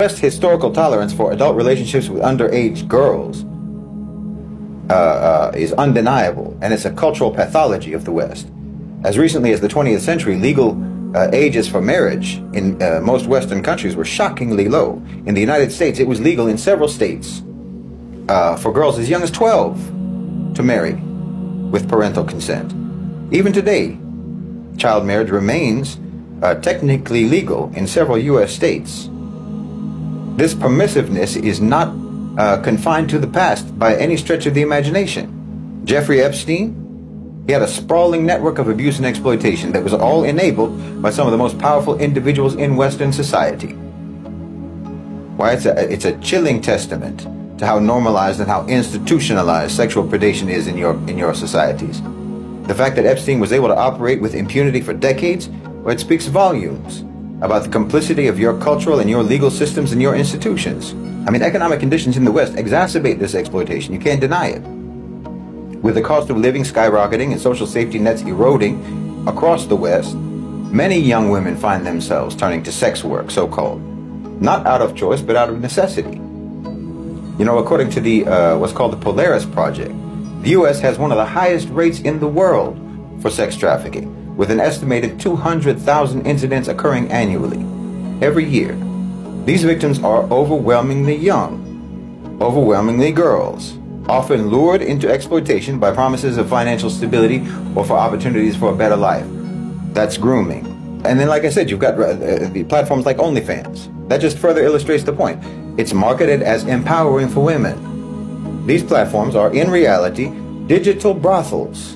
West's historical tolerance for adult relationships with underage girls is undeniable, and it's a cultural pathology of the West. As recently as the 20th century, legal ages for marriage in most Western countries were shockingly low. In the United States, it was legal in several states for girls as young as 12 to marry with parental consent. Even today, child marriage remains technically legal in several U.S. states. This permissiveness is not confined to the past by any stretch of the imagination. Jeffrey Epstein, he had a sprawling network of abuse and exploitation that was all enabled by some of the most powerful individuals in Western society. Why, it's a chilling testament to how normalized and how institutionalized sexual predation is in your societies. The fact that Epstein was able to operate with impunity for decades, well, it speaks volumes about the complicity of your cultural and your legal systems and your institutions. I mean, economic conditions in the West exacerbate this exploitation. You can't deny it. With the cost of living skyrocketing and social safety nets eroding across the West, many young women find themselves turning to sex work, so-called. Not out of choice, but out of necessity. You know, according to the what's called the Polaris Project, the U.S. has one of the highest rates in the world for sex trafficking, with an estimated 200,000 incidents occurring annually, every year. These victims are overwhelmingly young, overwhelmingly girls, often lured into exploitation by promises of financial stability or for opportunities for a better life. That's grooming. And then, like I said, you've got the platforms like OnlyFans. That just further illustrates the point. It's marketed as empowering for women. These platforms are, in reality, digital brothels,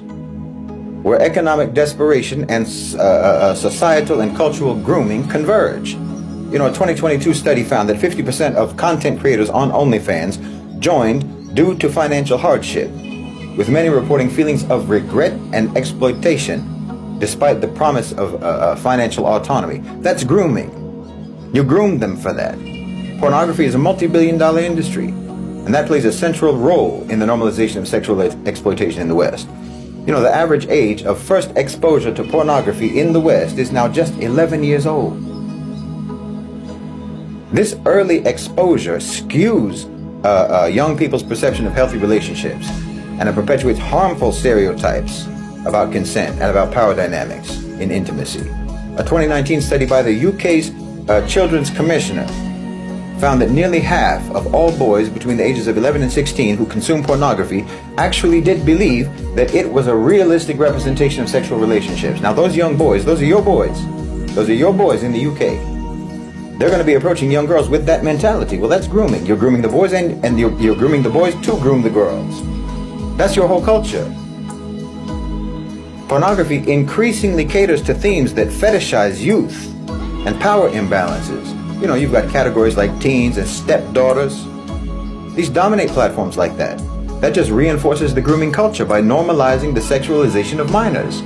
where economic desperation and societal and cultural grooming converge. You know, a 2022 study found that 50% of content creators on OnlyFans joined due to financial hardship, with many reporting feelings of regret and exploitation despite the promise of financial autonomy. That's grooming. You groomed them for that. Pornography is a multi-billion-dollar industry, and that plays a central role in the normalization of sexual exploitation in the West. You know, the average age of first exposure to pornography in the West is now just 11 years old. This early exposure skews young people's perception of healthy relationships, and it perpetuates harmful stereotypes about consent and about power dynamics in intimacy. A 2019 study by the UK's Children's Commissioner found that nearly half of all boys between the ages of 11 and 16 who consume pornography actually did believe that it was a realistic representation of sexual relationships. Now, those young boys, those are your boys. Those are your boys in the UK. They're going to be approaching young girls with that mentality. Well, that's grooming. You're grooming the boys and you're grooming the boys to groom the girls. That's your whole culture. Pornography increasingly caters to themes that fetishize youth and power imbalances. You know, you've got categories like teens and stepdaughters. These dominate platforms like that. That just reinforces the grooming culture by normalizing the sexualization of minors.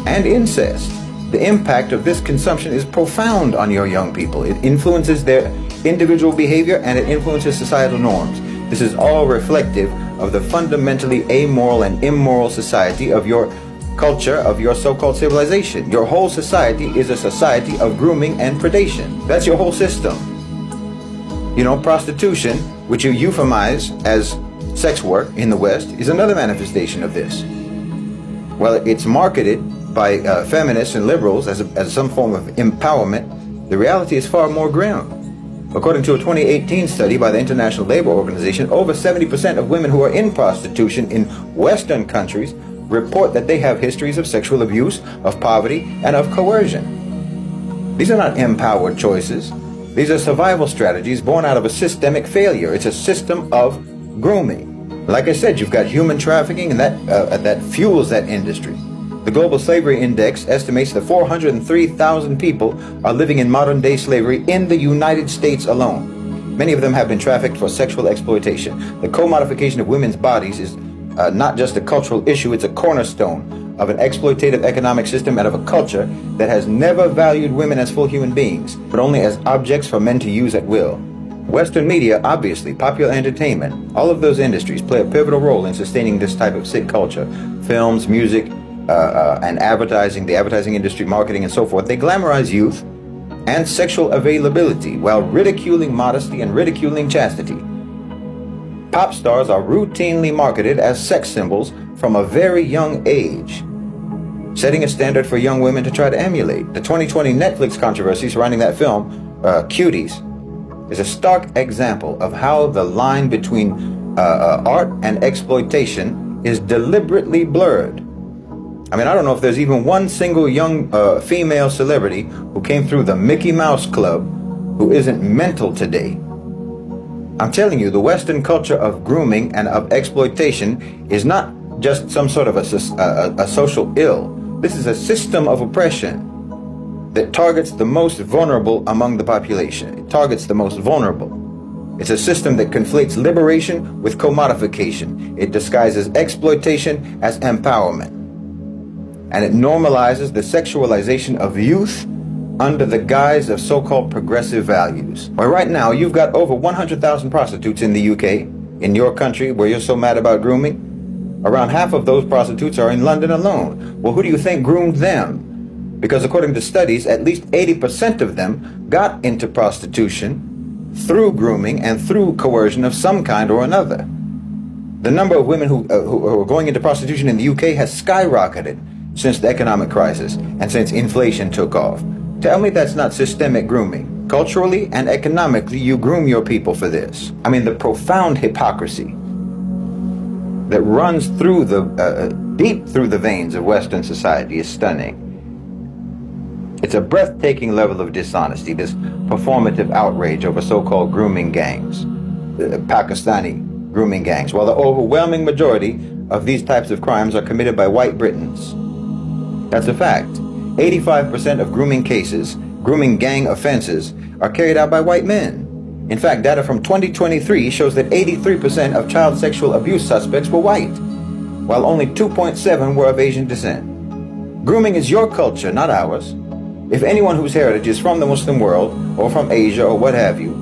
And incest. The impact of this consumption is profound on your young people. It influences their individual behavior and it influences societal norms. This is all reflective of the fundamentally amoral and immoral society of your culture, of your so-called civilization. Your whole society is a society of grooming and predation. That's your whole system. You know, prostitution, which you euphemize as sex work in the West, is another manifestation of this. Well, it's marketed by feminists and liberals as some form of empowerment. The reality is far more grim. According to a 2018 study by the International Labor Organization, over 70% of women who are in prostitution in Western countries report that they have histories of sexual abuse, of poverty, and of coercion. These are not empowered choices. These are survival strategies born out of a systemic failure. It's a system of grooming. Like I said, you've got human trafficking, and that fuels that industry. The Global Slavery Index estimates that 403,000 people are living in modern-day slavery in the United States alone. Many of them have been trafficked for sexual exploitation. The commodification of women's bodies is not just a cultural issue, it's a cornerstone of an exploitative economic system and of a culture that has never valued women as full human beings, but only as objects for men to use at will. Western media, obviously, popular entertainment, all of those industries play a pivotal role in sustaining this type of sick culture. Films, music, and advertising, the advertising industry, marketing, and so forth, they glamorize youth and sexual availability while ridiculing modesty and ridiculing chastity. Pop stars are routinely marketed as sex symbols from a very young age, setting a standard for young women to try to emulate. The 2020 Netflix controversy surrounding that film, Cuties, is a stark example of how the line between art and exploitation is deliberately blurred. I mean, I don't know if there's even one single young female celebrity who came through the Mickey Mouse Club who isn't mental today. I'm telling you, the Western culture of grooming and of exploitation is not just some sort of a social ill. This is a system of oppression that targets the most vulnerable among the population. It targets the most vulnerable. It's a system that conflates liberation with commodification. It disguises exploitation as empowerment. And it normalizes the sexualization of youth under the guise of so-called progressive values. Well, right now, you've got over 100,000 prostitutes in the UK, in your country where you're so mad about grooming. Around half of those prostitutes are in London alone. Well, who do you think groomed them? Because according to studies, at least 80% of them got into prostitution through grooming and through coercion of some kind or another. The number of women who are going into prostitution in the UK has skyrocketed since the economic crisis and since inflation took off. Tell me that's not systemic grooming. Culturally and economically, you groom your people for this. I mean, the profound hypocrisy that runs through deep through the veins of Western society is stunning. It's a breathtaking level of dishonesty, this performative outrage over so-called grooming gangs, Pakistani grooming gangs, while the overwhelming majority of these types of crimes are committed by white Britons. That's a fact. 85% of grooming cases, grooming gang offenses, are carried out by white men. In fact, data from 2023 shows that 83% of child sexual abuse suspects were white, while only 2.7% were of Asian descent. Grooming is your culture, not ours. If anyone whose heritage is from the Muslim world, or from Asia, or what have you,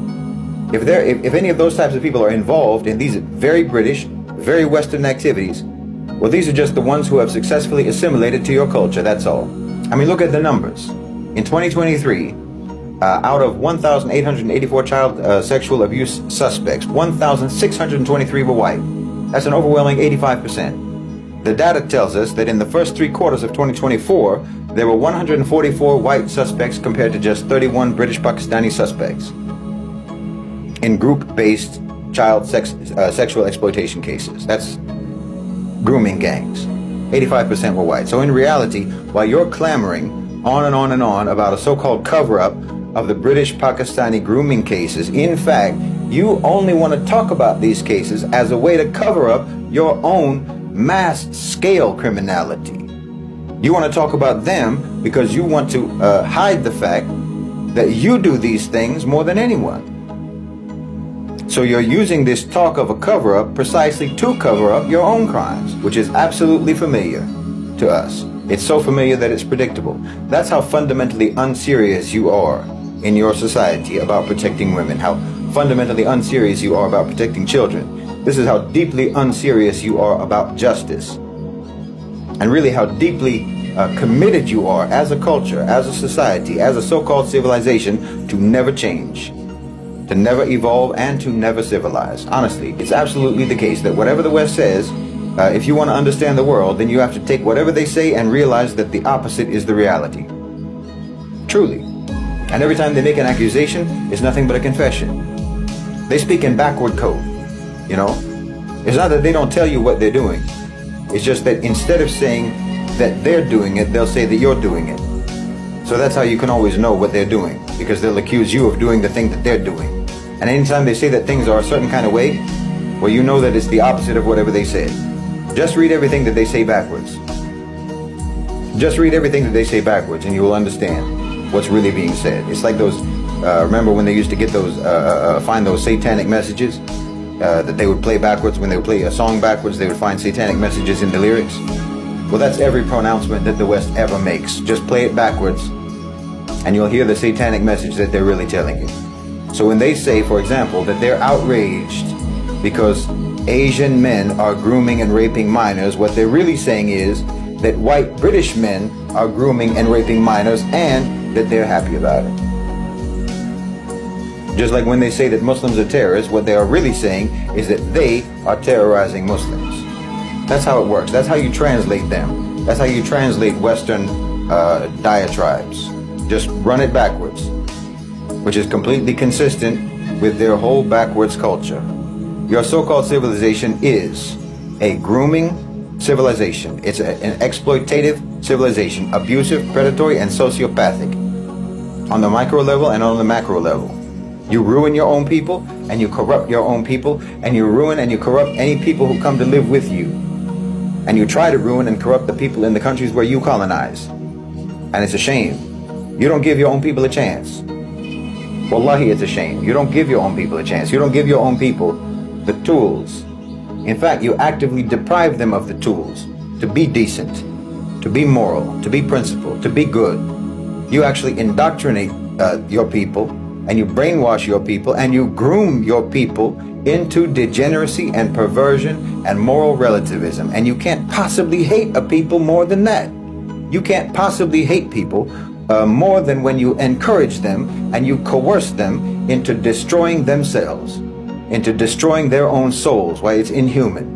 if any of those types of people are involved in these very British, very Western activities, well, these are just the ones who have successfully assimilated to your culture, that's all. I mean, look at the numbers. In 2023, out of 1,884 child sexual abuse suspects, 1,623 were white. That's an overwhelming 85%. The data tells us that in the first 3 quarters of 2024, there were 144 white suspects compared to just 31 British Pakistani suspects in group-based child sexual exploitation cases. That's grooming gangs. 85% were white. So in reality, while you're clamoring on and on and on about a so-called cover-up of the British Pakistani grooming cases, in fact, you only want to talk about these cases as a way to cover up your own mass-scale criminality. You want to talk about them because you want to hide the fact that you do these things more than anyone. So you're using this talk of a cover-up precisely to cover up your own crimes, which is absolutely familiar to us. It's so familiar that it's predictable. That's how fundamentally unserious you are in your society about protecting women, how fundamentally unserious you are about protecting children. This is how deeply unserious you are about justice. And really how deeply committed you are as a culture, as a society, as a so-called civilization to never change, to never evolve, and to never civilize. Honestly, it's absolutely the case that whatever the West says, if you want to understand the world, then you have to take whatever they say and realize that the opposite is the reality. Truly. And every time they make an accusation, it's nothing but a confession. They speak in backward code, you know? It's not that they don't tell you what they're doing. It's just that instead of saying that they're doing it, they'll say that you're doing it. So that's how you can always know what they're doing, because they'll accuse you of doing the thing that they're doing. And anytime they say that things are a certain kind of way, well, you know that it's the opposite of whatever they said. Just read everything that they say backwards. Just read everything that they say backwards and you will understand what's really being said. It's like those, remember when they used to get those, find those satanic messages that they would play backwards? When they would play a song backwards, they would find satanic messages in the lyrics. Well, that's every pronouncement that the West ever makes. Just play it backwards and you'll hear the satanic message that they're really telling you. So when they say, for example, that they're outraged because Asian men are grooming and raping minors, what they're really saying is that white British men are grooming and raping minors and that they're happy about it. Just like when they say that Muslims are terrorists, what they are really saying is that they are terrorizing Muslims. That's how it works. That's how you translate them. That's how you translate Western diatribes. Just run it backwards, which is completely consistent with their whole backwards culture. Your so-called civilization is a grooming civilization. It's an exploitative civilization, abusive, predatory, and sociopathic on the micro level and on the macro level. You ruin your own people, and you corrupt your own people, and you ruin and you corrupt any people who come to live with you. And you try to ruin and corrupt the people in the countries where you colonize. And it's a shame. You don't give your own people a chance. Wallahi, it's a shame. You don't give your own people a chance. You don't give your own people the tools. In fact, you actively deprive them of the tools to be decent, to be moral, to be principled, to be good. You actually indoctrinate your people, and you brainwash your people, and you groom your people into degeneracy and perversion and moral relativism. And you can't possibly hate a people more than that. You can't possibly hate people more than when you encourage them and you coerce them into destroying themselves, into destroying their own souls. Why, it's inhuman.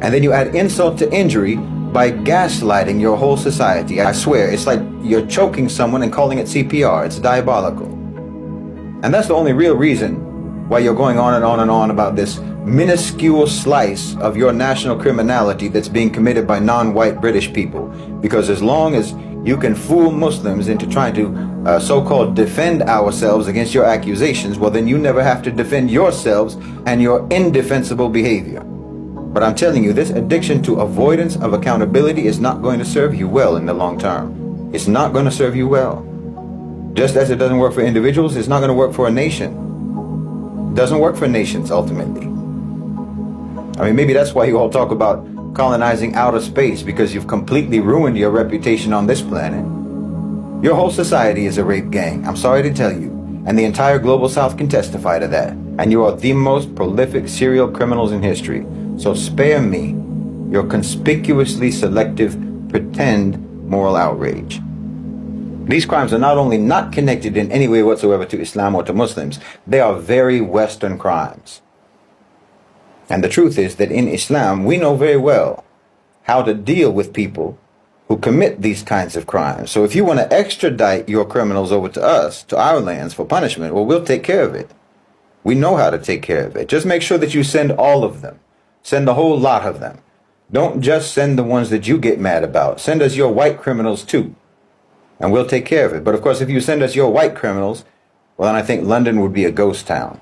And then you add insult to injury by gaslighting your whole society. I swear, it's like you're choking someone and calling it CPR. It's diabolical. And that's the only real reason why you're going on and on and on about this minuscule slice of your national criminality that's being committed by non-white British people. Because as long as you can fool Muslims into trying to so-called defend ourselves against your accusations, well, then you never have to defend yourselves and your indefensible behavior. But I'm telling you, this addiction to avoidance of accountability is not going to serve you well in the long term. It's not going to serve you well. Just as it doesn't work for individuals, it's not going to work for a nation. It doesn't work for nations, ultimately. I mean, maybe that's why you all talk about colonizing outer space, because you've completely ruined your reputation on this planet. Your whole society is a rape gang, I'm sorry to tell you, and the entire global south can testify to that. And you are the most prolific serial criminals in history. So spare me your conspicuously selective pretend moral outrage. These crimes are not only not connected in any way whatsoever to Islam or to Muslims, they are very Western crimes. And the truth is that in Islam, we know very well how to deal with people who commit these kinds of crimes. So if you want to extradite your criminals over to us, to our lands for punishment, well, we'll take care of it. We know how to take care of it. Just make sure that you send all of them. Send the whole lot of them. Don't just send the ones that you get mad about. Send us your white criminals too, and we'll take care of it. But of course, if you send us your white criminals, well, then I think London would be a ghost town.